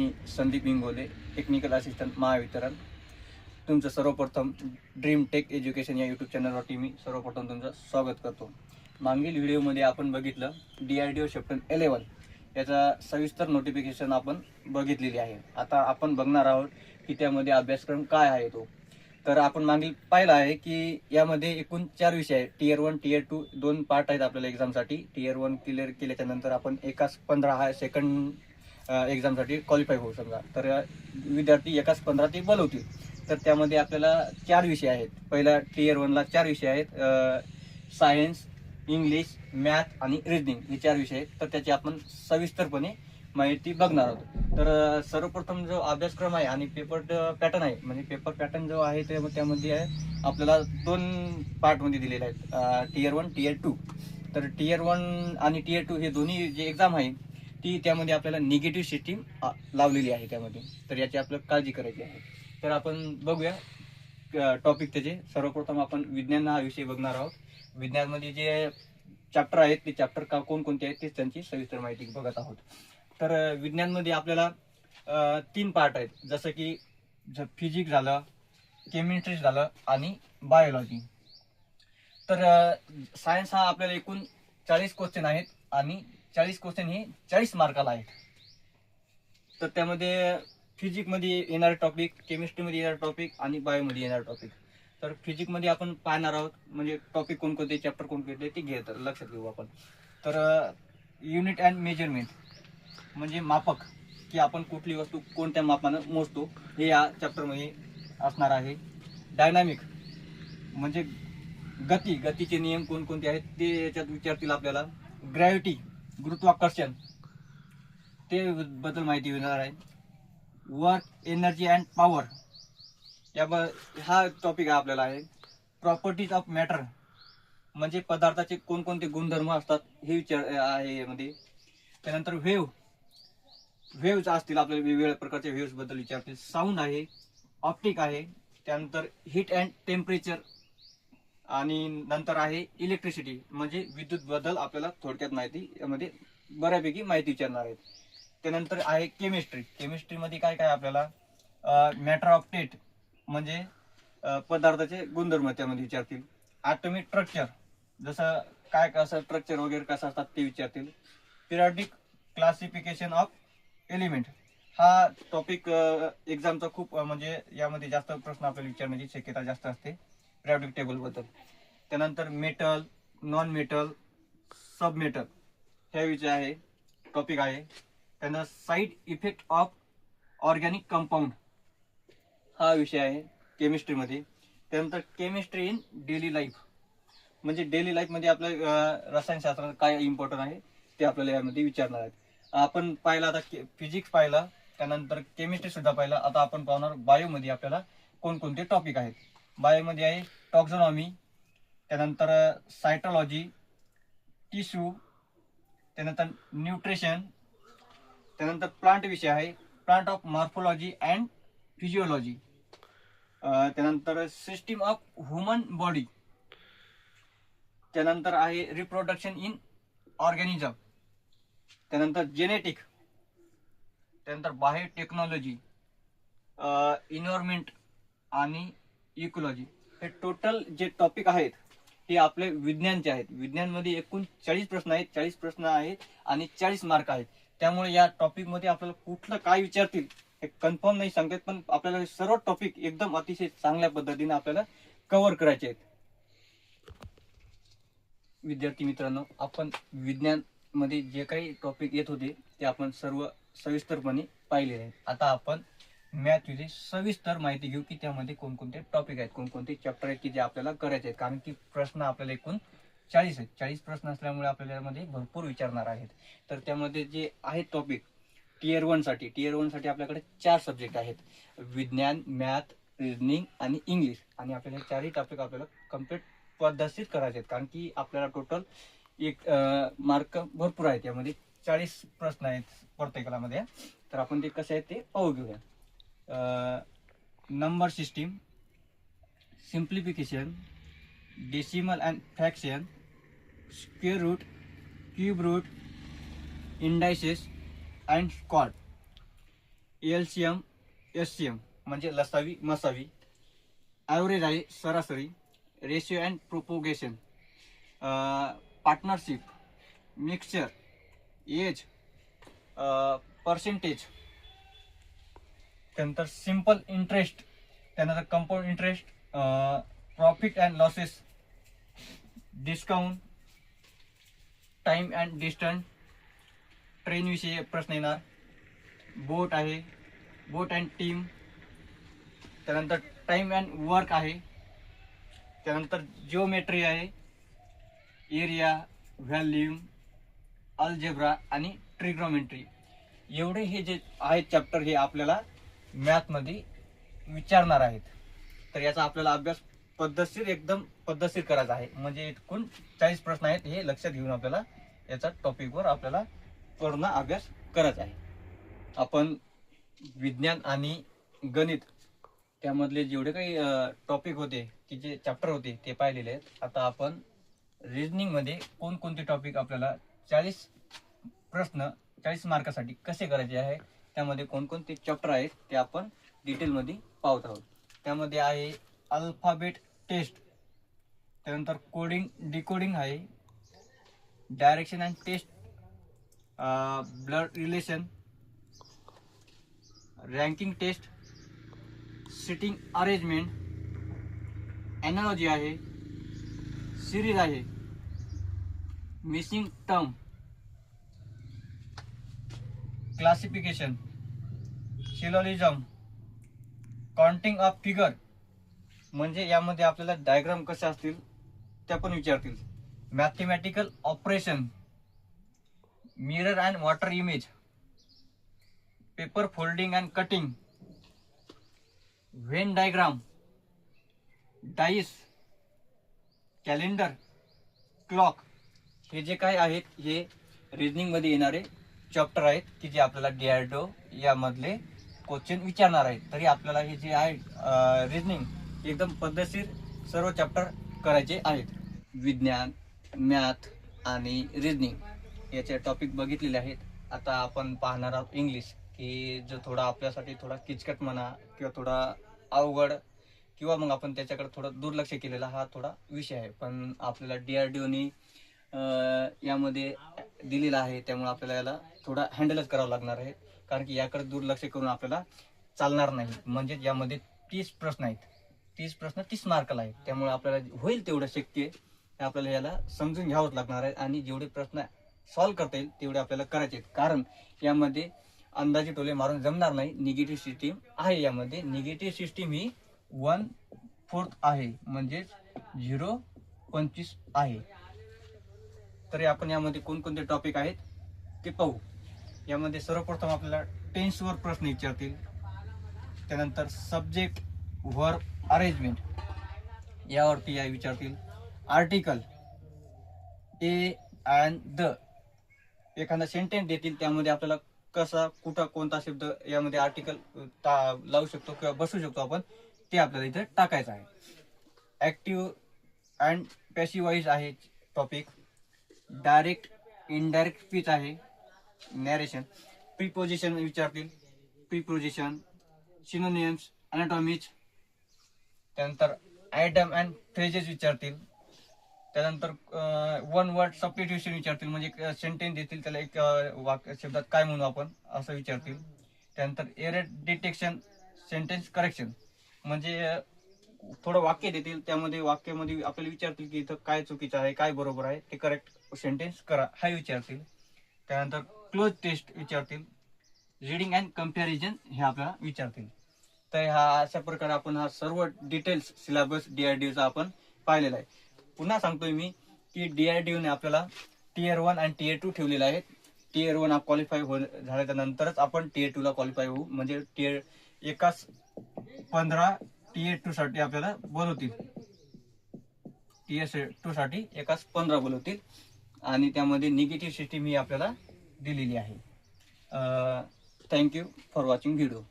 मी Sandeep Ingole, technical assistant Mahavitaran. तुमचं सर्वप्रथम dream take education या यूट्यूब चॅनलवरती मी सर्वप्रथम तुमचं स्वागत करतो. मागील व्हिडिओमध्ये आपण बघितलं DRDO चॅप्टर 11 याचा सविस्तर नोटिफिकेशन आपण बघितलेली आहे. आता आपण बघणार आहोत की त्यामध्ये अभ्यासक्रम काय आहे तो. तर आपण मागील पाहिलं आहे की यामध्ये एकूण 4 विषय आहेत. Tier 1 Tier 2 2 पार्ट आहेत आपल्याला एक्झामसाठी. Tier 1 क्लिअर केल्याच्या नंतर आपण एकाच 15 हा सेकंड एक्झामसाठी क्वालिफाय होऊ समजा. तर विद्यार्थी एकाच 15 ते बोलवतील. तर त्यामध्ये आपल्याला 4 विषय आहेत. पहिला Tier 1 ला 4 विषय आहेत. सायन्स, इंग्लिश, मॅथ आणि रिजनिंग हे 4 विषय आहेत. तर त्याची आपण सविस्तरपणे माहिती बघणार आहोत. तर सर्वप्रथम जो अभ्यासक्रम आहे आणि पेपर पॅटर्न आहे, म्हणजे पेपर पॅटर्न जो आहे त्यामध्ये आपल्याला 2 पार्टमध्ये दिलेले आहेत, Tier 1 Tier 2. तर Tier 1 आणि Tier 2 हे दोन्ही जे एक्झाम आहे ती त्यामध्ये आपल्याला निगेटिव्ह सिस्टीम लावलेली आहे त्यामध्ये. तर याची आपल्याला काळजी करायची आहे. तर आपण बघूया टॉपिक त्याचे. सर्वप्रथम आपण विज्ञान हा विषय बघणार आहोत. विज्ञानमध्ये जे चॅप्टर आहेत ते चॅप्टर कोणकोणते आहेत तेच त्यांची सविस्तर माहिती बघत आहोत. तर विज्ञानमध्ये आपल्याला 3 पार्ट आहेत, जसं की फिजिक्स झालं, केमिस्ट्री झालं आणि बायोलॉजी. तर सायन्स हा आपल्याला एकूण 40 क्वेश्चन आहेत आणि 40 क्वेश्चन हे 40 मार्काला आहेत. तर त्यामध्ये फिजिक्समध्ये येणारे टॉपिक, केमिस्ट्रीमध्ये येणारे टॉपिक आणि बायोमध्ये येणारे टॉपिक. तर फिजिक्समध्ये आपण पाहणार आहोत, म्हणजे टॉपिक कोणकोणते, चॅप्टर कोणकोणते ते लक्षात घेऊ आपण. तर युनिट अँड मेजरमेंट म्हणजे मापक, की आपण कुठली वस्तू कोणत्या मापानं मोजतो हे या चॅप्टरमध्ये असणार आहे. डायनामिक म्हणजे गतीचे नियम कोणकोणते आहेत ते याच्यात विचारतील आपल्याला. ग्रॅव्हिटी, गुरुत्वाकर्षण, ते बद्दल माहिती होणार आहे. वर्क, एनर्जी अँड पॉवर हा टॉपिक आपल्याला आहे. प्रॉपर्टीज ऑफ मॅटर म्हणजे पदार्थाचे कोणकोणते गुणधर्म असतात हे विचार आहे यामध्ये. त्यानंतर वेव्ज असतील, आपल्याला वेगवेगळ्या प्रकारच्या वेव्ज बद्दल विचारतील. साऊंड आहे, ऑप्टिक आहे, त्यानंतर हीट अँड टेम्परेचर आणि नंतर आहे इलेक्ट्रिसिटी म्हणजे विद्युत बद्दल आपल्याला थोडक्यात माहिती यामध्ये बऱ्यापैकी माहिती विचारणार आहेत. त्यानंतर आहे केमिस्ट्रीमध्ये काय काय आपल्याला मॅटर ऑफ टेट म्हणजे पदार्थाचे गुणधर्म त्यामध्ये विचारतील. ॲटॉमिक स्ट्रक्चर जसं काय कसं स्ट्रक्चर वगैरे कसं असतात ते विचारतील. पिरियडिक क्लासिफिकेशन ऑफ एलिमेंट हा टॉपिक एक्झामचा खूप म्हणजे यामध्ये जास्त प्रश्न आपल्याला विचारण्याची शक्यता जास्त असते पिरियडिक टेबल बद्दल. त्यानंतर मेटल, नॉन मेटल, सब मेटल हे विषय आहे, टॉपिक आहे. त्यानंतर side effect of organic compound हा विषय आहे केमिस्ट्रीमध्ये. त्यानंतर केमिस्ट्री इन डेली लाईफ म्हणजे डेली लाईफमध्ये आपल्या रसायनशास्त्रात काय इम्पॉर्टंट आहे ते आपल्याला यामध्ये विचारणार आहेत. आपण पाहिला आता फिजिक्स पाहिला, त्यानंतर केमिस्ट्री सुद्धा पाहिला. आता आपण पाहणार बायोमध्ये आपल्याला कोणकोणते टॉपिक आहेत. बायोमध्ये आहे टॉक्झॉनॉमी, त्यानंतर सायटोलॉजी, टिश्यू, त्यानंतर न्यूट्रिशन, त्यानंतर प्लांट विषय आहे, plant of morphology and physiology, त्यानंतर सिस्टीम ऑफ ह्युमन बॉडी, त्यानंतर आहे रिप्रोडक्शन इन ऑर्गॅनिझम, त्यानंतर जेनेटिक, त्यानंतर बायोटेक्नॉलॉजी, इन्व्हायरमेंट आणि इकोलॉजी. हे टोटल जे टॉपिक आहेत ते आपले विज्ञानचे आहेत. विज्ञानमध्ये एकूण 40 प्रश्न आहेत. 40 प्रश्न आहेत आणि 40 मार्क आहेत. त्यामुळे या टॉपिकमध्ये आपल्याला कुठलं काय विचारतील हे कन्फर्म नाही सांगतात, पण आपल्याला सर्व टॉपिक एकदम अतिशय चांगल्या पद्धतीने आपल्याला कव्हर करायचे आहेत. विद्यार्थी मित्रांनो, आपण विज्ञान मध्ये जे काही टॉपिक येत होते ते आपण सर्व सविस्तरपणे पाहिलेले आहेत. आता आपण मॅथ विषयी सविस्तर माहिती घेऊ की त्यामध्ये कोणकोणते टॉपिक आहेत, कोणकोणते चॅप्टर आहेत की जे आपल्याला करायचे आहेत. कारण की प्रश्न आपल्याला एकूण 40 आहेत. 40 प्रश्न असल्यामुळे आपल्याला यामध्ये भरपूर विचारणार आहेत. तर त्यामध्ये जे आहेत टॉपिक Tier 1 साठी आपल्याकडे 4 सब्जेक्ट आहेत, विज्ञान, मॅथ, रिजनिंग आणि इंग्लिश. आणि आपल्याला हे 4ही टॉपिक आपल्याला कम्प्लीट पद्धतशीर करायचे आहेत. कारण की आपल्याला टोटल एक मार्क भरपूर आहेत. यामध्ये 40 प्रश्न आहेत प्रत्येकाला मध्ये. तर आपण ते कसे आहेत ते पाहू घेऊया. Number system, simplification, decimal and fraction, square root, cube root, indices and squat. LCM SCM म्हणजे लसावी मसावी, ॲव्हरेज आहे सरासरी, ratio and propagation, partnership, mixture, age, percentage, त्यानंतर सिम्पल इंटरेस्ट, त्यानंतर compound interest, profit and losses, discount, time and distance, ट्रेनविषयी प्रश्न येणार, बोट आहे, बोट अँड टीम, त्यानंतर टाइम अँड वर्क आहे, त्यानंतर जिओमेट्री आहे, एरिया, व्हॅल्यूम, अल्जेब्रा आणि ट्रिग्नोमेट्री. एवढे हे जे आहेत चॅप्टर हे आपल्याला मॅथमध्ये विचारणार आहेत. तर याचा आपल्याला अभ्यास एकदम पद्धतशीर करायचा आहे. म्हणजे एकूण 40 प्रश्न आहेत हे लक्षात घेऊन आपल्याला याचा टॉपिकवर आपल्याला पूर्ण अभ्यास करायचा आहे. आपण विज्ञान आणि गणित त्यामधले जेवढे काही टॉपिक होते की जे चॅप्टर होते ते पाहिलेले आहेत. आता आपण रिजनिंगमध्ये कोणकोणते टॉपिक आपल्याला 40 प्रश्न 40 मार्कासाठी कसे करायचे आहे, त्यामध्ये कोणकोणते चॅप्टर आहेत ते आपण डिटेलमध्ये पाहत आहोत. त्यामध्ये आहे अल्फाबेट टेस्ट, त्यानंतर कोडिंग डिकोडिंग आहे, direction and test, blood relation, ranking test, sitting arrangement, analogy आहे, सिरीज आहे, missing term, classification, syllogism, counting of figure म्हणजे यामध्ये आपल्याला डायग्राम कसे असतील त्या पण विचारतील, mathematical operation, mirror and water image, paper folding and cutting, Venn diagram, dice, calendar, clock. हे जे काय आहेत हे रिजनिंगमध्ये येणारे चॅप्टर आहेत की जे आपल्याला DRDO यामधले क्वेश्चन विचारणार आहेत. तरी आपल्याला हे जे आहे रिजनिंग एकदम पद्धतशीर सर्व चॅप्टर करायचे आहेत. विज्ञान, मॅथ आणि रिजनिंग याचे टॉपिक बघितलेले आहेत. आता आपण पाहणार आहोत इंग्लिश, की जो थोडा आपल्यासाठी थोडा किचकट म्हणा किंवा थोडा अवघड किंवा मग आपण त्याच्याकडे थोडं दुर्लक्ष केलेला हा थोडा विषय आहे. पण आपल्याला DRDOनी यामध्ये दिलेला आहे, त्यामुळे आपल्याला याला थोडा हँडलच करावं लागणार आहे. कारण की याकडे दुर्लक्ष करून आपल्याला चालणार नाही. म्हणजे यामध्ये 30 प्रश्न आहेत, 30 प्रश्न 30 मार्काला आहेत. त्यामुळे आपल्याला होईल तेवढं शक्य आपल्याला याला समजून घ्यावंच लागणार आहे. आणि जेवढे प्रश्न सॉल्व्ह करता येईल तेवढे आपल्याला करायचे आहेत. कारण यामध्ये अंदाजे टोले मारून जमणार नाही. निगेटिव्ह सिस्टीम आहे यामध्ये. निगेटिव्ह सिस्टीम ही 1/4 आहे, म्हणजेच 0.25 आहे. तरी आपण यामध्ये कोणकोणते टॉपिक आहेत ते पाहू. यामध्ये सर्वप्रथम आपल्याला टेन्सवर प्रश्न विचारतील, त्यानंतर सब्जेक्ट व्हर्ब अरेंजमेंट यावरती या विचारतील, आर्टिकल, ए अँड द, एखादा सेंटेन्स देतील त्यामध्ये आपल्याला कसा कुठं कोणता शब्द यामध्ये आर्टिकल लावू शकतो किंवा बसू शकतो आपण, ते आपल्याला इथे टाकायचं आहे. ऍक्टिव्ह अँड पॅसिव्ह वॉइस आहे टॉपिक, डायरेक्ट इनडायरेक्ट स्पीच आहे, नॅरेशन, प्रीपोजिशन विचारतील, प्रीपोजिशन, सिनोनिम्स, अनाटॉमीज, त्यानंतर आयटम अँड फ्रेजेस विचारतील, त्यानंतर वन वर्ड सबस्टिट्यूशन विचारतील, म्हणजे सेंटेन्स देतील त्याला एक वाक्य शब्दात काय म्हणू आपण असं विचारतील. त्यानंतर एरर डिटेक्शन, सेंटेन्स करेक्शन, म्हणजे थोडं वाक्य देतील त्यामध्ये वाक्यामध्ये आपल्याला विचारतील की इथं काय चुकीचं आहे काय बरोबर आहे ते करेक्ट सेंटेन्स करा हा विचारतील. त्यानंतर क्लोज टेस्ट विचारतील, रीडिंग अँड कम्पॅरिझन हे आपल्याला विचारतील. तर हा अशा प्रकारे आपण हा सर्व डिटेल्स सिलेबस DRDOचा आपण पाहिलेला आहे. पुन्हा सांगतोय मी की DRDOने आपल्याला Tier 1 आणि Tier 2 ठेवलेला आहे. Tier 1 क्वालिफाय झाल्याच्या नंतरच आपण Tier 2 ला क्वालिफाय होऊ. म्हणजे एकाच 15 Tier 2 साठी आपल्याला बोलवतील, Tier 2 साठी एकाच 15 बोलवतील आणि त्यामध्ये निगेटिव्ह सिस्टीम ही आपल्याला दिलेली आहे. Thank you for watching video.